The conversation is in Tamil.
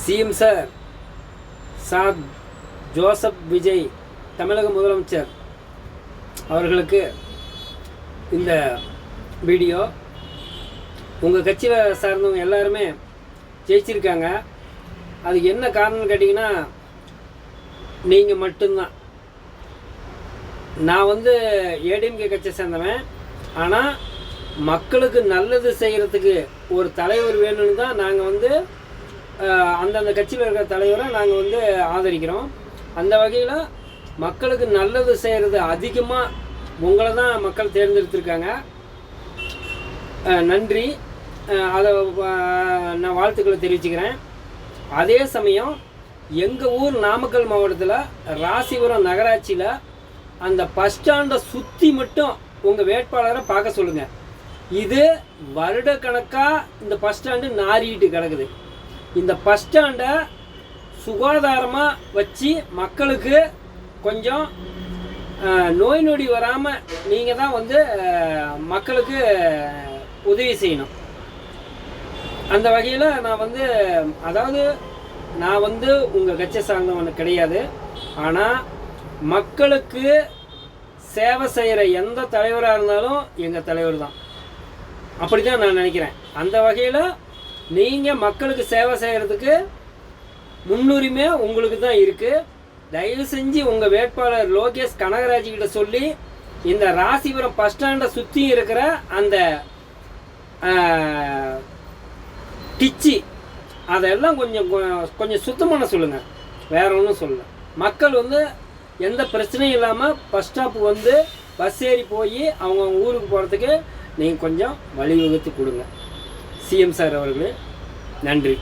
சிஎம் சார் ஜோசப் விஜய் தமிழக முதலமைச்சர் அவர்களுக்கு இந்த வீடியோ. உங்கள் கட்சியில் சார்ந்தவங்க எல்லாருமே ஜெயிச்சிருக்காங்க. அதுக்கு என்ன காரணம்னு கேட்டிங்கன்னா நீங்கள் மட்டும்தான். நான் ஏடிஎம்கே கட்சியை சேர்ந்தவன். ஆனால் மக்களுக்கு நல்லது செய்கிறதுக்கு ஒரு தலைவர் வேணும்னு தான் நாங்கள் அந்தந்த கட்சியில் இருக்கிற தலைவரை நாங்கள் ஆதரிக்கிறோம். அந்த வகையில் மக்களுக்கு நல்லது செய்கிறது அதிகமாக உங்களை தான் மக்கள் தேர்ந்தெடுத்திருக்காங்க. நன்றி. அதை நான் வாழ்த்துக்களை தெரிவிச்சுக்கிறேன். அதே சமயம் எங்கள் ஊர் நாமக்கல் மாவட்டத்தில் ராசிபுரம் நகராட்சியில் அந்த பஸ் ஸ்டாண்டை சுற்றி மட்டும் உங்கள் வேட்பாளரை பார்க்க சொல்லுங்கள். இது வருடக்கணக்காக இந்த பஸ் ஸ்டாண்டு நாறிட்டு கிடக்குது. இந்த பஸ் ஸ்டாண்டை சுகாதாரமாக வச்சு மக்களுக்கு கொஞ்சம் நோய் நொடி வராமல் நீங்கள் தான் மக்களுக்கு உதவி செய்யணும். அந்த வகையில் நான் உங்கள் கட்சி சார்ந்தவனு கிடையாது. ஆனால் மக்களுக்கு சேவை செய்கிற எந்த தலைவராக இருந்தாலும் எங்கள் தலைவர் தான். அப்படி தான் நான் நினைக்கிறேன். அந்த வகையில் நீங்கள் மக்களுக்கு சேவை செய்கிறதுக்கு முன்னுரிமை உங்களுக்கு தான் இருக்குது. தயவு செஞ்சு உங்கள் வேட்பாளர் லோகேஷ் கனகராஜ்கிட்ட சொல்லி இந்த ராசிபுரம் பஸ் ஸ்டாண்டை சுற்றி இருக்கிற அந்த டிச்சி அதெல்லாம் கொஞ்சம் சுத்தம் பண்ண சொல்லுங்கள். வேற ஒன்றும் சொல்லலை. மக்கள் எந்த பிரச்சனையும் இல்லாமல் பஸ் ஸ்டாப்பு பஸ் ஏறி போய் அவங்க ஊருக்கு போகிறதுக்கு நீங்கள் கொஞ்சம் வழிவகுத்து கொடுங்க. சிஎம் சார் அவர்களே நன்றி.